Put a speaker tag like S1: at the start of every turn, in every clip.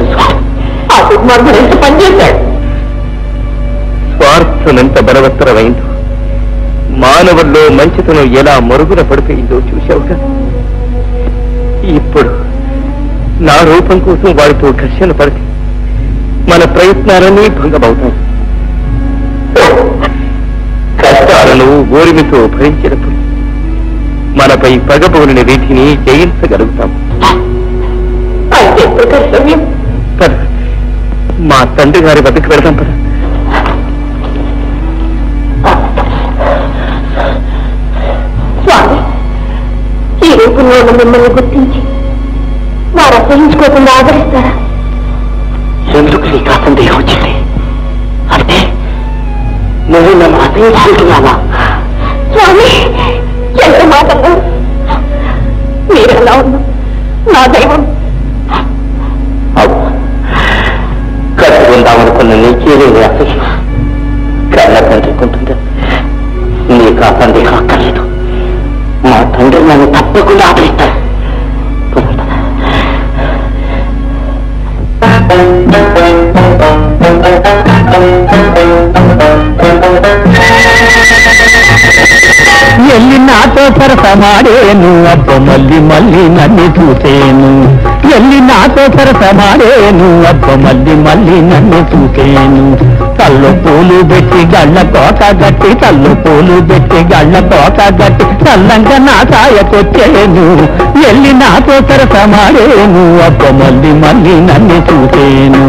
S1: తెలుసు. ఆ దుర్మార్గుడు ఎంత పనిచేశాడు. స్వార్థం ఎంత బలవత్తరమైందో, మానవుల్లో మంచితనం ఎలా మరుగున పడిపోయిందో చూశావుగా. ఇప్పుడు నా రూపం కోసం వాడితో ఘర్షణ పడితే మన ప్రయత్నాలన్నీ భంగమవుతాయి. కష్టాలను ఓరిమితో భరించినప్పుడు మనపై పగబోని వీటిని జయించగలుగుతాం. పద, మా తండ్రి గారి వద్దకు వెళదాం. పద.
S2: స్వామి, ఈ రూపంలో మిమ్మల్ని గుర్తించి వారు అసహించుకోకుండా ఆదరిస్తారా?
S1: ఎందుకు నీకు ఆ సందేహం వచ్చింది? అంటే నువ్వు నన్ను అసహించుకుంటున్నావా?
S2: స్వామి, ఎంత మాటలు! మీరెలా ఉన్నా నా దైవం.
S1: కట్టుకుందామనుకున్న నీకే లేని అసహ్యం కళ్ళ తండ్రికుంటుందా? నీకు ఆ సందేహం అక్కర్లేదు. మా తండ్రి నన్ను తప్పకుండా ఆదరిస్తాడు.
S3: ఎల్లి నాతో సరసమాడేను, అబ్బ మళ్ళీ మళ్ళీ నన్ను చూసేను. ఎల్లి నాతో సరసమాడేను, అబ్బ మళ్ళీ మళ్ళీ నన్ను చూసేను. కళ్ళు పూలు పెట్టి గళ్ళ తోక గట్టి, కళ్ళు పూలు పెట్టి గళ్ళ తోక గట్టి చల్లంగా నా సాయకొచ్చేను. ఎల్లి నాతో సరసమాడేను, అబ్బ మళ్ళీ మళ్ళీ నన్ను చూసేను.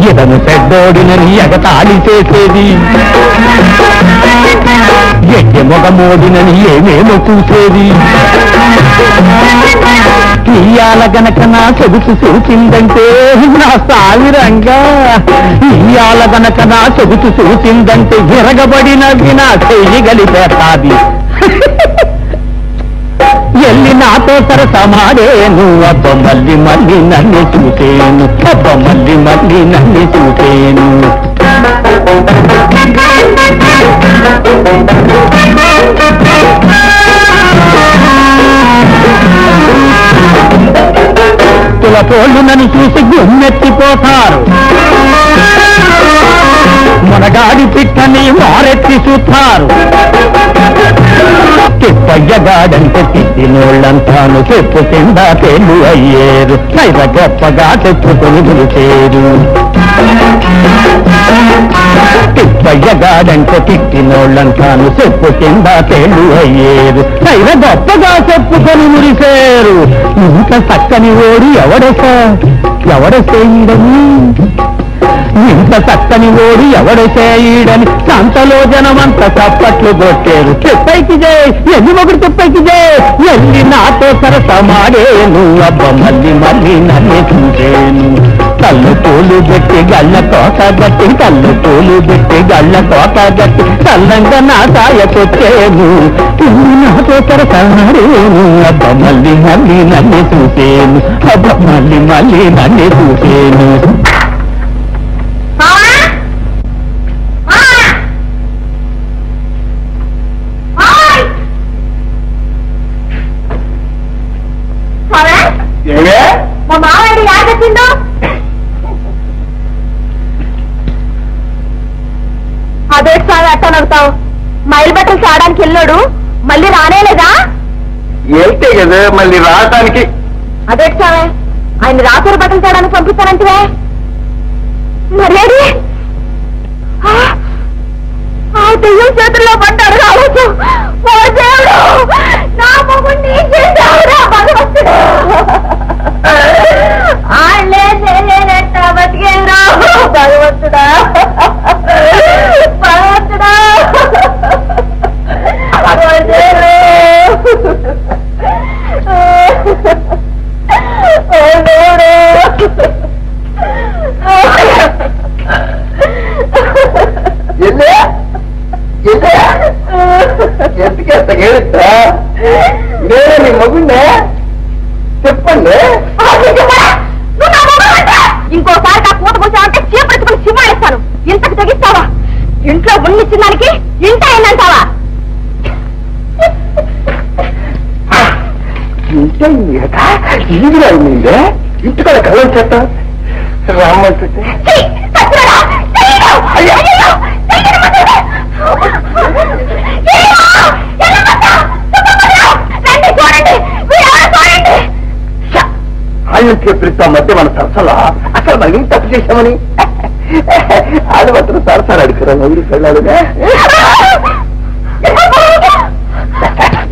S3: ఇతను పెద్దోడినని ఎగతాళి చేసేది, ఎట్టి మొగమోడినని ఏమేమో చూసేది. ఇయ్యాల గనక నా సొగుసు చూసిందంటే నా సావిరంగా, ఇయ్యాల గనక నా సొగుసు చూసిందంటే విరగబడినది నా చెయ్యగలిపేతాది. ఎల్లి నాతో సరసమాడేను, అబ్బ మళ్ళీ మళ్ళీ నన్ను చూసేను, అబ్బ మళ్ళీ మళ్ళీ నన్ను చూసేను. తులతోళ్ళు నన్ను చూసి గుమ్మెత్తిపోతారు, మునగాడి పిట్టని మారెత్తి చూస్తారు. తిప్పయ్యగాడంటే తిట్టినోళ్ళంతాను చెప్పు కింద తేలు అయ్యేరు, నైర గొప్పగా చెప్పుకొని పిలిచేరు. తిప్పయ్యగాడంటే తిట్టినోళ్ళంతాను చెప్పు కింద తేలు అయ్యేరు, నైర గొప్పగా చెప్పుకొని మురిసేరు. ఇంత చక్కని ఓడి ఎవడసేయడని, ఇంత చక్కని ఓడి ఎవడసేయడని సంతలో జనమంత చప్పట్లు కొట్టేరు. చెప్పైకి జై, ఎన్ని మొగుడు చెప్పైకి జై. ఎల్లి నాతో సరసమాడేను, అబ్బ మళ్ళీ మళ్ళీ నన్ను చూసేను. కళ్ళు పూలు పెట్టి గళ్ళ తోక గట్టి, కళ్ళు పూలు పెట్టి గళ్ళ తోక గట్టి చల్లంగా నా సాయకొచ్చేను. నాతో సరసమాడేను, అబ్బ మళ్ళీ మళ్ళీ నన్ను చూసేను, అబ్బ మళ్ళీ మళ్ళీ నన్ను చూసేను.
S2: మా మావాడి యాదొచ్చిందో అదే స్వామి అట్ట నడుతావు. మైలు బట్టలు చాడానికి వెళ్ళాడు, మళ్ళీ రానేలేదా?
S1: వెళ్తే కదా మళ్ళీ రావటానికి.
S2: అదే స్వామి, ఆయన రాత్రి బట్టలు చాడానికి పంపిస్తానంటే మరేది ఆ దెయ్యం చేతుల్లో పడ్డాడు రావచ్చు. నా మొగుడిని ఏం చేశావురా భగవంతుడు? లేనట్ట బతికేరా భగవంతుడా, భగవంతుడా.
S1: ఎందుకెంత ఏడుస్తా? నేనే నీ మగుండే చెప్పండి.
S2: ఇంకోసారి నా పూట కూర్చోమంటే చీపడుచుకుని సినిమా ఇస్తాను. ఇంతకు తెగిస్తావా? ఇంట్లో కడుపులో ఉండిచ్చిన దానికి ఇంట అయిందంటావా?
S1: ఇంటే ఈవిడ అయిందే ఇంటికాడ కలం చేత రామ్మంటుంటే ఆయనకి ఎప్పుడు మధ్య మన సరసలా అసలు మనం ఏం తప్పు చేశామని అది మాత్రం సరసాలు అడుగురా నవ్వులు పెళ్ళాడుగా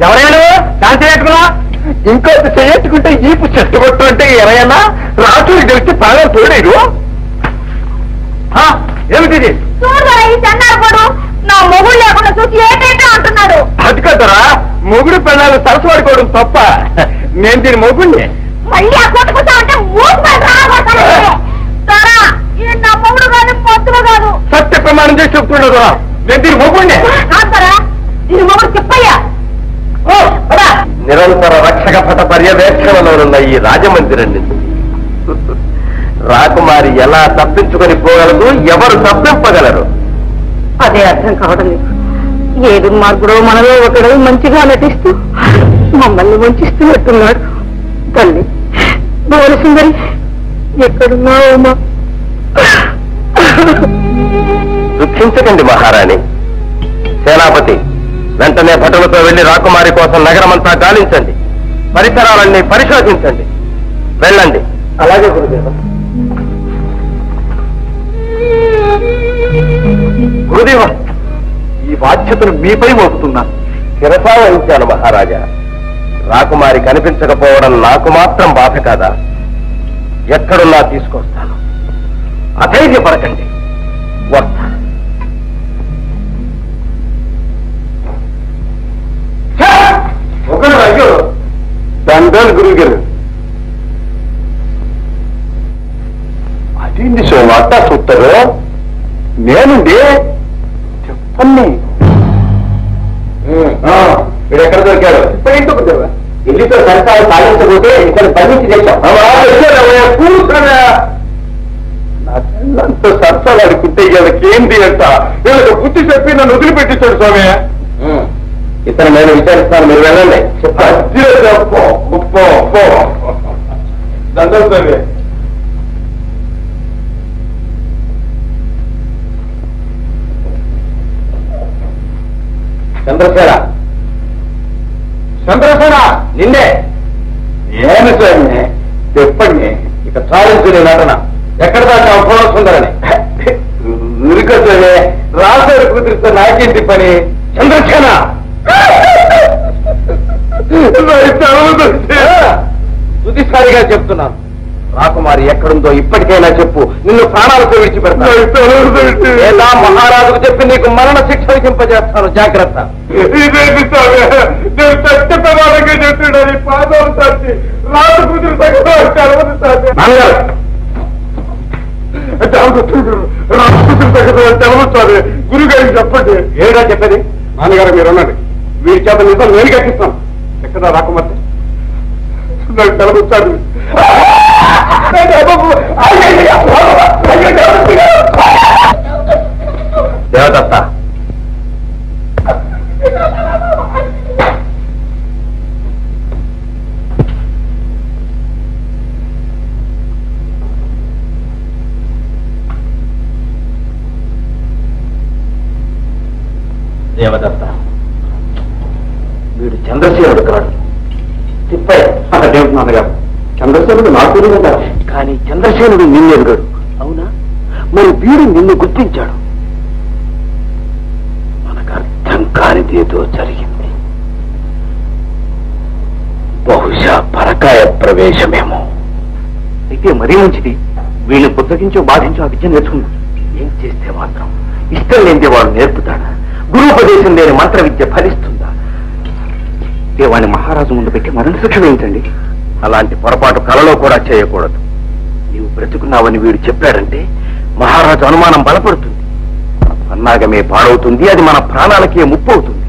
S1: ఎవరైనా దాని చేయట్టుకున్నా ఇంకొక చేయట్టుకుంటే ఈపు చెట్టు కొట్టు అంటే ఎవరైనా రాత్రి గెలిచి బాగా తోడేరు ఏమిటి
S2: నా మొగుడు లేకుండా చూసి ఏంటంటే అంటున్నాడు.
S1: అది కదరా మొగుడు పెళ్ళాలు సరసవాడుకోవడం తప్ప నేను దీని మొగుడిని
S2: మళ్ళీ ఆ కొట్టుకుంటామంటే నా మొగుడు కాదు పొత్తులు కాదు
S1: సత్య ప్రమాణం చేసి చెప్తుండదు నేను దీని మొగుడిని
S2: కాదరా దీని మొగుడు చెప్పయ్యా.
S1: నిరంతర రక్షక పథ పర్యవేక్షణలో ఉన్న ఈ రాజమందిరం నుంచి రాకుమారి ఎలా తప్పించుకొని పోగలదు, ఎవరు తప్పింపగలరు?
S2: అదే అర్థం కావడం లేదు. ఏ దుర్మార్గుడో మనలో ఒకడు మంచిగా నటిస్తూ మమ్మల్ని వంచిస్తున్నట్టున్నాడు. తల్లి భువనసుందరి ఎక్కడున్నావమ్మా?
S1: దుఃఖించకండి మహారాణి. సేనాపతి వెంటనే భటులతో వెళ్లి రాకుమారి కోసం నగరమంతా గాలించండి, పరిసరాలన్నీ పరిశోధించండి. వెళ్ళండి. అలాగే గురుదేవ. గురుదేవ, ఈ బాధ్యతను మీపై మోపుతున్నాను. శిరసా వహించాను మహారాజా. రాకుమారి కనిపించకపోవడం నాకు మాత్రం బాధ కాదా? ఎక్కడున్నా తీసుకొస్తాను. అధైర్యపడకండి. వస్తా. ఒకరు అయ్యో దండాలు గురువు గారు. అదేంటి సోమ అట్టా చూస్తారు? నేనుండి చెప్పండి. మీరు ఎక్కడ దొరికారు? ఇప్పుడు ఇంటికి దొరక ఇల్లుతో సరసాలు సాగించబోతే ఇక్కడ బంధించి తెచ్చాం. నా పిల్లంతా సరసాలు అడుకుంటే వీళ్ళకేంది అంట వీళ్ళకి బుద్ధి చెప్పి నన్ను వదిలిపెట్టించాడు స్వామి. ఇతను నేను విచారిస్తాను, మీరు వెళ్ళండి. దండం స్వామి. చంద్రసేన, చంద్రసేన నిన్నే. ఏమి స్వామి చెప్పండి. ఇక సాధించునే నటన ఎక్కడ దాకా పూర్వసుందరని ఉరికొచ్చే రాసారు కూతురితో నాకేంటి పని? చంద్రసేన తుదిసారిగా చెప్తున్నాను, రాకుమారి ఎక్కడుందో ఇప్పటికైనా చెప్పు, నిన్ను ప్రాణాలతో విడిచిపెడతాను. లేదా మహారాజుకు చెప్పి నీకు మరణ శిక్ష విధింపజేస్తాను. జాగ్రత్త. చెప్తున్నాను పాదాలు తాచి రాజు కూతురు తెలవచ్చారు. గురుగారికి చెప్పండి. ఏడా చెప్పేది? నాన్నగారు మీరు అన్నది వీరి చేత నిజం నేను కట్టిస్తాను. ఎక్కడ రాకుమార్తె నాకు తెలవచ్చాడు. దేవదత్త, దేవదత్త వీడు చంద్రసేనుడు కాడు, తిప్పయ్య. అదేమిటి నాన్నగారు? చంద్రసేనుడు నాకు తెలియదు, కానీ చంద్రసేనుడు నిన్ను ఎరుగాడు. అవునా? మరి వీడు నిన్ను గుర్తించాడు. మనకు అర్థం కానిదేదో జరిగింది. బహుశా పరకాయ ప్రవేశమేమో. అయితే మరీ మంచిది. వీళ్ళు పుస్తకించో బాధించో ఆ విద్య నేర్చుకున్నాడు. ఏం చేస్తే మాత్రం ఇష్టం లేనిదే వాడు నేర్పుతాడా? గురుపదేశం లేని మంత్ర విద్య ఫలిస్తుందా? వాడిని మహారాజు ముందు పెట్టి మరణ శిక్ష వేయించండి. అలాంటి పొరపాటు కలలో కూడా చేయకూడదు. నీవు బ్రతుకున్నావని వీడు చెప్పాడంటే మహారాజు అనుమానం బలపడుతుంది, మన పన్నాగమే పాడవుతుంది, అది మన ప్రాణాలకే ముప్పు అవుతుంది.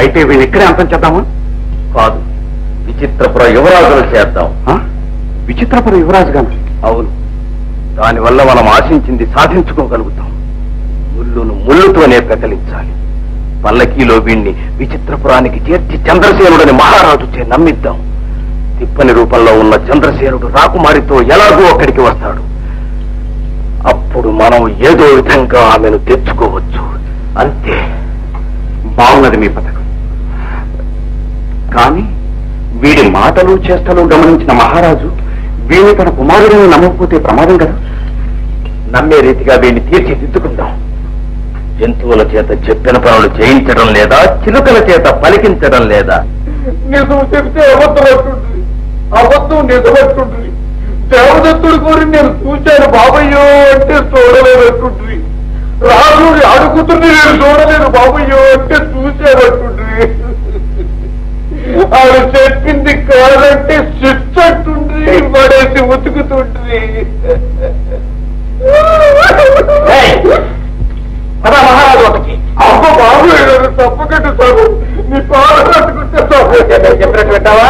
S1: అయితే వీళ్ళు ఇక్కడే అంతం చేద్దామా? కాదు, విచిత్రపుర యువరాజులు చేద్దాం. విచిత్రపుర యువరాజుగా? అవును. దానివల్ల మనం ఆశించింది సాధించుకోగలుగుతాం. ముళ్ళును ముళ్ళుతోనే పెకలించాలి. పల్లకీలో వీణ్ణి విచిత్రపురానికి చేర్చి చంద్రసేనుడని మహారాజుచే నమ్మిద్దాం. తిప్పని రూపంలో ఉన్న చంద్రసేనుడు రాకుమారితో ఎలాగో అక్కడికి వస్తాడు. అప్పుడు మనం ఏదో విధంగా ఆమెను తెచ్చుకోవచ్చు. అంతే. బాగున్నది మీ పథకం. కానీ వీడి మాటలు చేష్టలు గమనించిన మహారాజు వీడిని తన కుమారుడిని నమ్మకపోతే ప్రమాదం కదా. నమ్మే రీతిగా వీడిని తీర్చిదిద్దుకుందాం. జంతువుల చేత చెప్పిన పనులు చేయించడం లేదా, చిలుకల చేత పలికించడం లేదా.
S4: నిజం చెప్తే అబద్ధమవుతుంది, అబద్ధం నిజమవుతుంది. దేవదత్తుడు కోరి నేను చూశాను బాబయ్యో అంటే చూడలేనట్టుంది. రాజుడి అడుగుతుంది నేను చూడలేను బాబయ్యో అంటే చూశానట్టుంది. ఆవిడ చెప్పింది కాదంటే శిక్షట్టుండ్రి, పడేసి ఉతుకుతుండ్రి.
S1: మహారాజు ఒకటి
S4: అమ్మ బాబు తప్పకట్టు సాగు నీ పాలు కట్టుకుంటే
S1: చెప్పినట్టు పెట్టావా?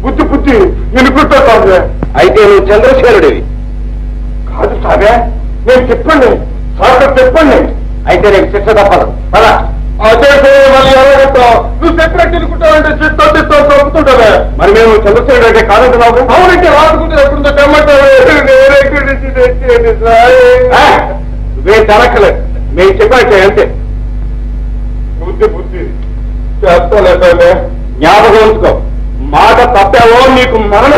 S4: బుద్ధి బుద్ధి వినుకుంటా సాగే.
S1: అయితే నువ్వు చంద్రశేఖరుడివి
S4: కాదు సాగే, నేను చెప్పండి సార్ చెప్పండి.
S1: అయితే నీకు శిక్ష తప్పదు. పద.
S4: అదే మళ్ళీ ఎలాగంటావు? నువ్వు చెప్పినట్టు తినుకుంటావంటే చిత్తం చిత్తం తప్పుతుంటావే.
S1: మరి మేము చంద్రశేఖరుడు అంటే కాదంటున్నావు.
S4: అవునంటే రాసుకుంటే ఎప్పుడు తెమ్మంటావు? నేనెక్కడి నుంచి తెచ్చేది సార్?
S1: నువ్వేం తనక్కలేదు, మేము చెప్పాక అంతే.
S4: బుద్ధి బుద్ధి చేస్తాలే సార్.
S1: జ్ఞాపకం ఉంచుకో, మాట తప్పావో నీకు మరణ